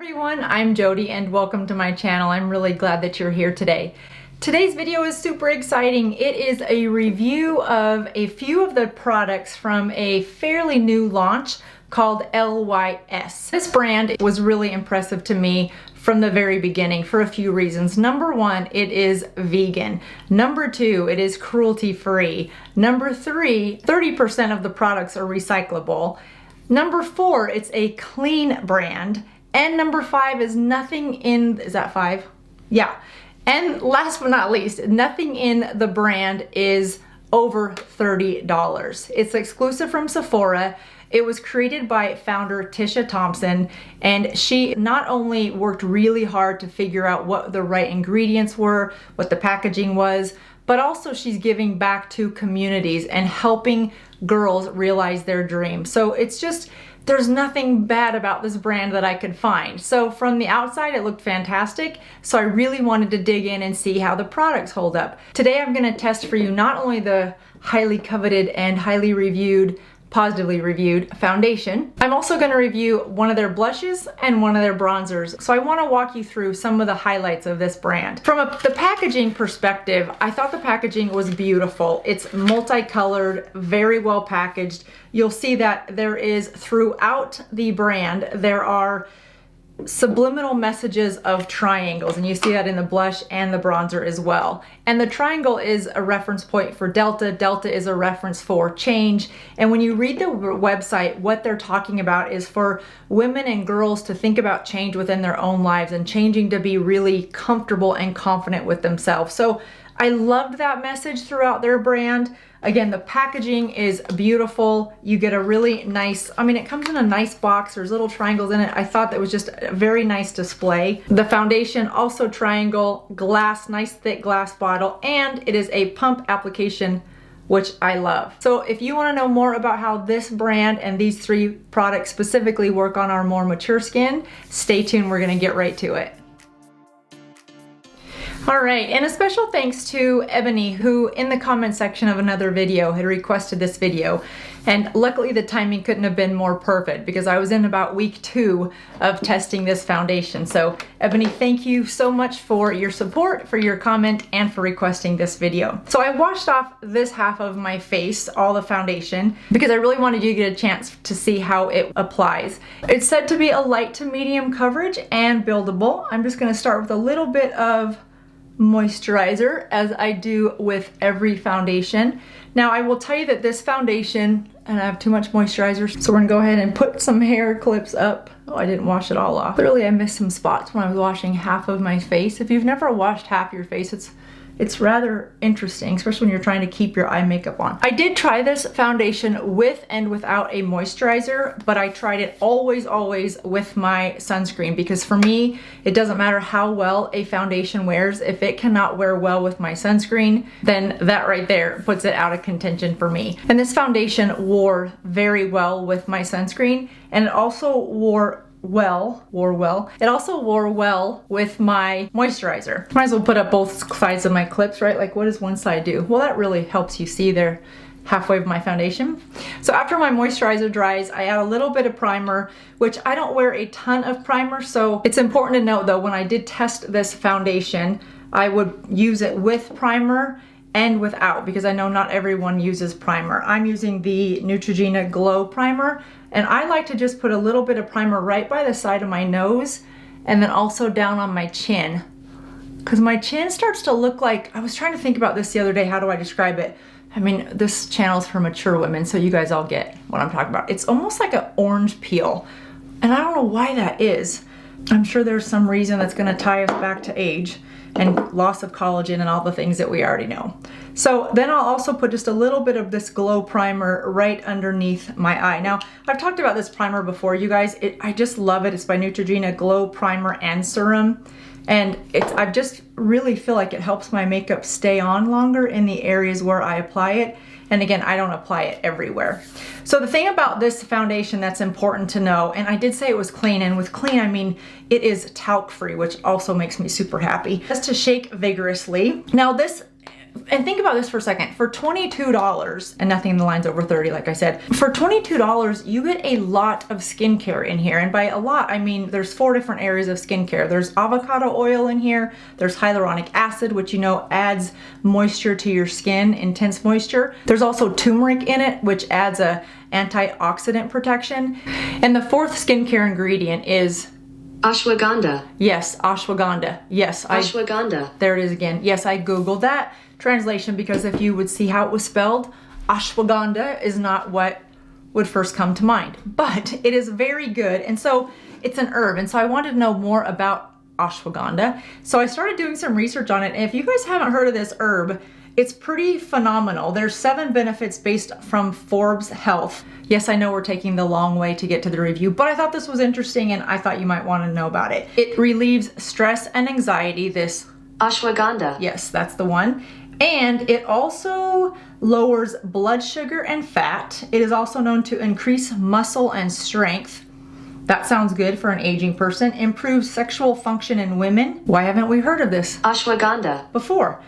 everyone, I'm Jodi and welcome to my channel. I'm really glad that you're here today. Today's video is super exciting. It is a review of a few of the products from a fairly new launch called LYS. This brand was really impressive to me from the very beginning for a few reasons. Number one, it is vegan. Number two, it is cruelty-free. Number three, 30% of the products are recyclable. Number four, it's a clean brand. And number five is nothing in, is that five? Yeah. And last but not least, nothing in the brand is over $30. It's exclusive from Sephora. It was created by founder Tisha Thompson, and she not only worked really hard to figure out what the right ingredients were, what the packaging was, but also she's giving back to communities and helping girls realize their dreams. So it's just, there's nothing bad about this brand that I could find. So from the outside, it looked fantastic. So I really wanted to dig in and see how the products hold up. Today, I'm gonna test for you not only the highly coveted and highly reviewed, positively reviewed foundation. I'm also going to review one of their blushes and one of their bronzers. So I want to walk you through some of the highlights of this brand. From the packaging perspective, I thought the packaging was beautiful. It's multicolored, very well packaged. You'll see that there is throughout the brand, there are subliminal messages of triangles, and you see that in the blush and the bronzer as well. And the triangle is a reference point for delta. Delta is a reference for change. And when you read the website, what they're talking about is for women and girls to think about change within their own lives and changing to be really comfortable and confident with themselves. So I loved that message throughout their brand. Again, the packaging is beautiful. You get a really nice, I mean, it comes in a nice box. There's little triangles in it. I thought that was just a very nice display. The foundation, also triangle, glass, nice thick glass bottle, and it is a pump application, which I love. So if you want to know more about how this brand and these three products specifically work on our more mature skin, stay tuned. We're going to get right to it. All right, and a special thanks to Ebony, who in the comment section of another video had requested this video. And luckily the timing couldn't have been more perfect because I was in about week 2 of testing this foundation. So Ebony, thank you so much for your support, for your comment, and for requesting this video. So I washed off this half of my face, all the foundation, because I really wanted you to get a chance to see how it applies. It's said to be a light to medium coverage and buildable. I'm just gonna start with a little bit of moisturizer, as I do with every foundation. Now I will tell you that this foundation, and I have too much moisturizer, so we're gonna go ahead and put some hair clips up. Oh, I didn't wash it all off. Clearly I missed some spots when I was washing half of my face. If you've never washed half your face, it's rather interesting, especially when you're trying to keep your eye makeup on. I did try this foundation with and without a moisturizer, but I tried it always with my sunscreen, because for me, it doesn't matter how well a foundation wears. If it cannot wear well with my sunscreen, then that right there puts it out of contention for me. And this foundation wore very well with my sunscreen, and it also wore well with my moisturizer. Might as well put up both sides of my clips, right? Like, what does one side do? Well, that really helps you see there halfway of my foundation. So after my moisturizer dries, I add a little bit of primer, which I don't wear a ton of primer. So it's important to note though, when I did test this foundation, I would use it with primer and without, because I know not everyone uses primer. I'm using the Neutrogena Glow Primer, and I like to just put a little bit of primer right by the side of my nose and then also down on my chin, because my chin starts to look like, I was trying to think about this the other day, how do I describe it? I mean, this channel's for mature women, so you guys all get what I'm talking about. It's almost like an orange peel, and I don't know why that is. I'm sure there's some reason that's gonna tie us back to age and loss of collagen and all the things that we already know. So then I'll also put just a little bit of this glow primer right underneath my eye. Now, I've talked about this primer before, you guys. I just love it. It's by Neutrogena Glow Primer and Serum. And I just really feel like it helps my makeup stay on longer in the areas where I apply it. And again, I don't apply it everywhere. So the thing about this foundation that's important to know, and I did say it was clean, and with clean, I mean, it is talc free, which also makes me super happy. Just to shake vigorously. Now this And think about this for a second. For $22, and nothing in the line's over 30, like I said, for $22, you get a lot of skincare in here. And by a lot, I mean there's 4 different areas of skincare. There's avocado oil in here. There's hyaluronic acid, which you know adds moisture to your skin, intense moisture. There's also turmeric in it, which adds a antioxidant protection. And the 4th skincare ingredient is ashwagandha. Yes, ashwagandha. Yes, ashwagandha. There it is again. Yes, I Googled that translation because if you would see how it was spelled, ashwagandha is not what would first come to mind. But it is very good. And so it's an herb. And so I wanted to know more about ashwagandha. So I started doing some research on it. And if you guys haven't heard of this herb, it's pretty phenomenal. There's 7 benefits based from Forbes Health. Yes, I know we're taking the long way to get to the review, but I thought this was interesting and I thought you might want to know about it. It relieves stress and anxiety, this ashwagandha. Yes, that's the one. And it also lowers blood sugar and fat. It is also known to increase muscle and strength. That sounds good for an aging person. Improves sexual function in women. Why haven't we heard of this ashwagandha before?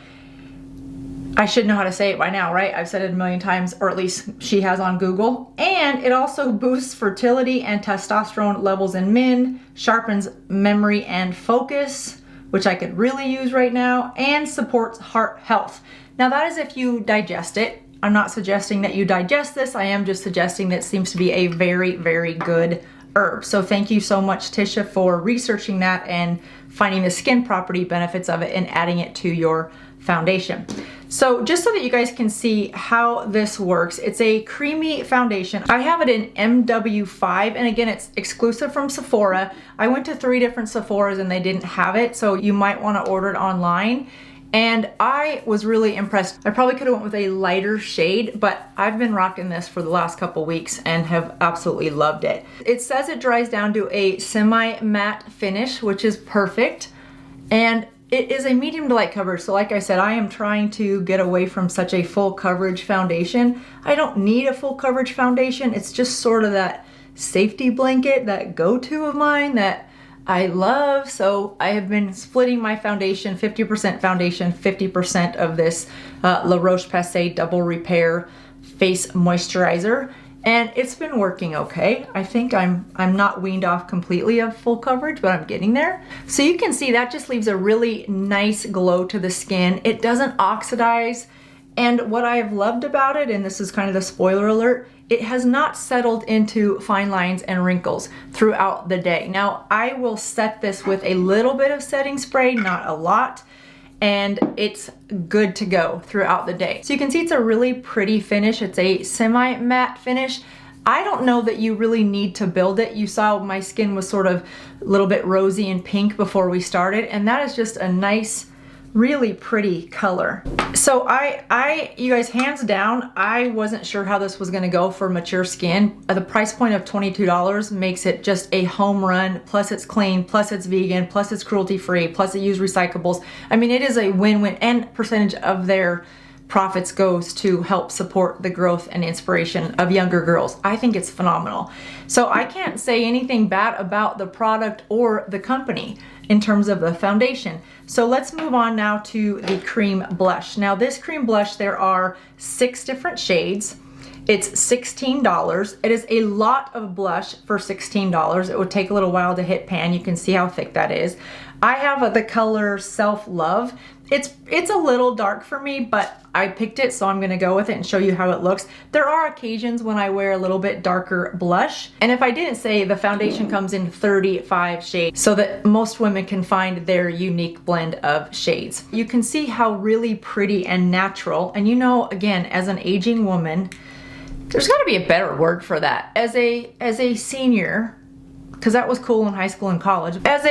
I should know how to say it by now, right? I've said it a million times, or at least she has on Google. And it also boosts fertility and testosterone levels in men, sharpens memory and focus, which I could really use right now, and supports heart health. Now that is if you digest it. I'm not suggesting that you digest this. I am just suggesting that it seems to be a very, very good herb. So thank you so much, Tisha, for researching that and finding the skin property benefits of it and adding it to your foundation. So just so that you guys can see how this works, it's a creamy foundation. I have it in MW5, and again, it's exclusive from Sephora. I went to 3 different Sephoras and they didn't have it, so you might want to order it online. And I was really impressed. I probably could have went with a lighter shade, but I've been rocking this for the last couple weeks and have absolutely loved it. It says it dries down to a semi-matte finish, which is perfect. And it is a medium to light coverage. So like I said, I am trying to get away from such a full coverage foundation. I don't need a full coverage foundation. It's just sort of that safety blanket, that go-to of mine that I love. So I have been splitting my foundation, 50% foundation, 50% of this La Roche-Posay Double Repair Face Moisturizer. And it's been working okay. I think I'm not weaned off completely of full coverage, but I'm getting there. So you can see that just leaves a really nice glow to the skin. It doesn't oxidize. And what I've loved about it, and this is kind of the spoiler alert, it has not settled into fine lines and wrinkles throughout the day. Now, I will set this with a little bit of setting spray, not a lot, and it's good to go throughout the day. So you can see it's a really pretty finish. It's a semi-matte finish. I don't know that you really need to build it. You saw my skin was sort of a little bit rosy and pink before we started, and that is just a nice, really pretty color. So you guys, hands down, I wasn't sure how this was gonna go for mature skin. The price point of $22 makes it just a home run, plus it's clean, plus it's vegan, plus it's cruelty-free, plus it used recyclables. I mean, it is a win-win, and percentage of their profits goes to help support the growth and inspiration of younger girls. I think it's phenomenal. So I can't say anything bad about the product or the company in terms of the foundation. So let's move on now to the cream blush. Now this cream blush, there are 6 different shades. It's $16. It is a lot of blush for $16. It would take a little while to hit pan. You can see how thick that is. I have the color Self Love. It's a little dark for me, but I picked it, so I'm gonna go with it and show you how it looks. There are occasions when I wear a little bit darker blush. And if I didn't say, the foundation comes in 35 shades so that most women can find their unique blend of shades. You can see how really pretty and natural, and you know, again, as an aging woman, there's gotta be a better word for that. As a senior, because that was cool in high school and college, as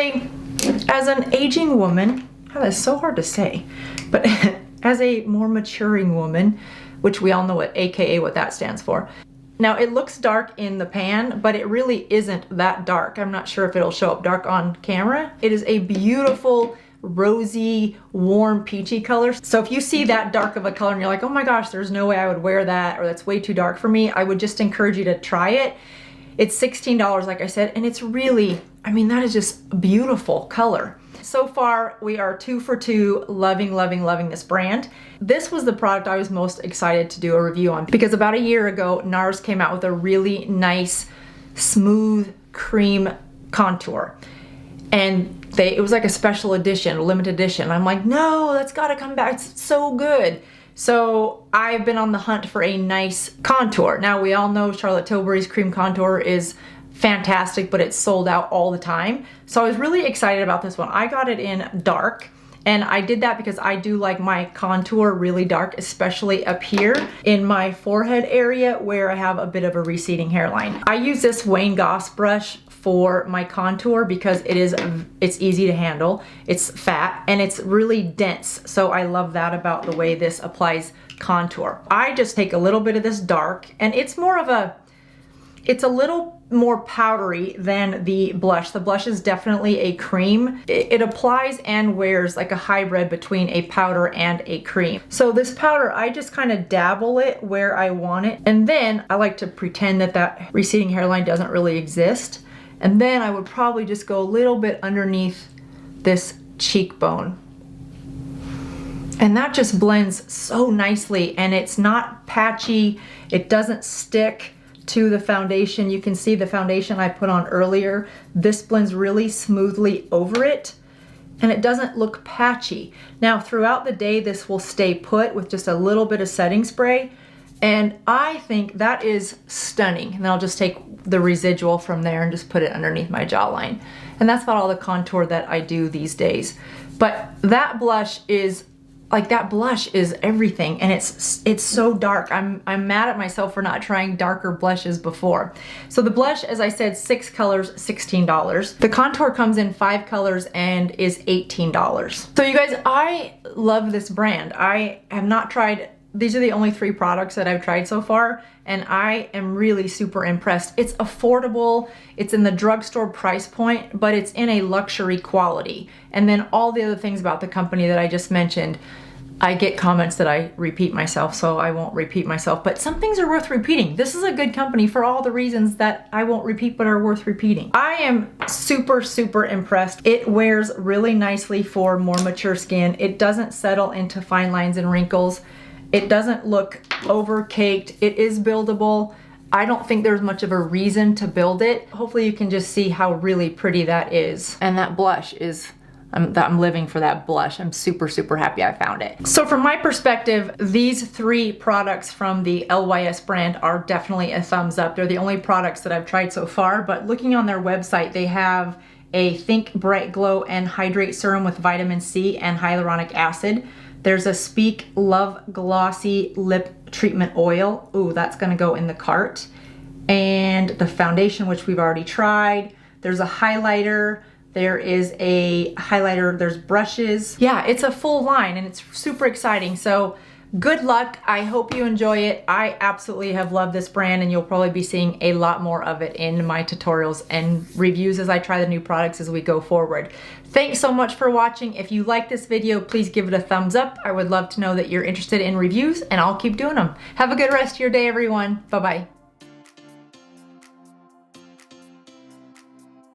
an aging woman, oh, that's so hard to say, but as a more maturing woman, which we all know what AKA what that stands for. Now it looks dark in the pan, but it really isn't that dark. I'm not sure if it'll show up dark on camera. It is a beautiful, rosy, warm, peachy color. So if you see that dark of a color and you're like, oh my gosh, there's no way I would wear that, or that's way too dark for me, I would just encourage you to try it. It's $16, like I said, and it's really I mean, that is just a beautiful color. So far, we are 2 for 2, loving, loving, loving this brand. This was the product I was most excited to do a review on because about a year ago, NARS came out with a really nice, smooth cream contour. And it was like a special edition, a limited edition. I'm like, no, that's gotta come back, it's so good. So I've been on the hunt for a nice contour. Now we all know Charlotte Tilbury's cream contour is fantastic, but it's sold out all the time. So I was really excited about this one. I got it in dark, and I did that because I do like my contour really dark, especially up here in my forehead area where I have a bit of a receding hairline. I use this Wayne Goss brush for my contour because it's easy to handle, it's fat, and it's really dense. So I love that about the way this applies contour. I just take a little bit of this dark, and it's a little more powdery than the blush. The blush is definitely a cream. It applies and wears like a hybrid between a powder and a cream. So this powder, I just kind of dabble it where I want it. And then I like to pretend that that receding hairline doesn't really exist. And then I would probably just go a little bit underneath this cheekbone. And that just blends so nicely, and it's not patchy. It doesn't stick to the foundation. You can see the foundation I put on earlier. This blends really smoothly over it, and it doesn't look patchy. Now throughout the day, this will stay put with just a little bit of setting spray, and I think that is stunning. And then I'll just take the residual from there and just put it underneath my jawline. And that's about all the contour that I do these days. But that blush is everything, and it's so dark. I'm mad at myself for not trying darker blushes before. So the blush, as I said, 6 colors, $16. The contour comes in 5 colors and is $18. So you guys, I love this brand. I have not tried, these are the only 3 products that I've tried so far, and I am really super impressed. It's affordable, it's in the drugstore price point, but it's in a luxury quality. And then all the other things about the company that I just mentioned, I get comments that I repeat myself, so I won't repeat myself, but some things are worth repeating. This is a good company for all the reasons that I won't repeat but are worth repeating. I am super, super impressed. It wears really nicely for more mature skin. It doesn't settle into fine lines and wrinkles. It doesn't look over-caked. It is buildable. I don't think there's much of a reason to build it. Hopefully you can just see how really pretty that is. And that blush is, I'm living for that blush. I'm super, super happy I found it. So from my perspective, these 3 products from the LYS brand are definitely a thumbs up. They're the only products that I've tried so far, but looking on their website, they have a Think Bright Glow and Hydrate Serum with vitamin C and hyaluronic acid. There's a Speak Love Glossy Lip Treatment Oil. Ooh, that's gonna go in the cart. And the foundation, which we've already tried. There's a highlighter. There is a highlighter, there's brushes. Yeah, it's a full line and it's super exciting. So good luck. I hope you enjoy it. I absolutely have loved this brand, and you'll probably be seeing a lot more of it in my tutorials and reviews as I try the new products as we go forward. Thanks so much for watching. If you like this video, please give it a thumbs up. I would love to know that you're interested in reviews, and I'll keep doing them. Have a good rest of your day, everyone. Bye-bye.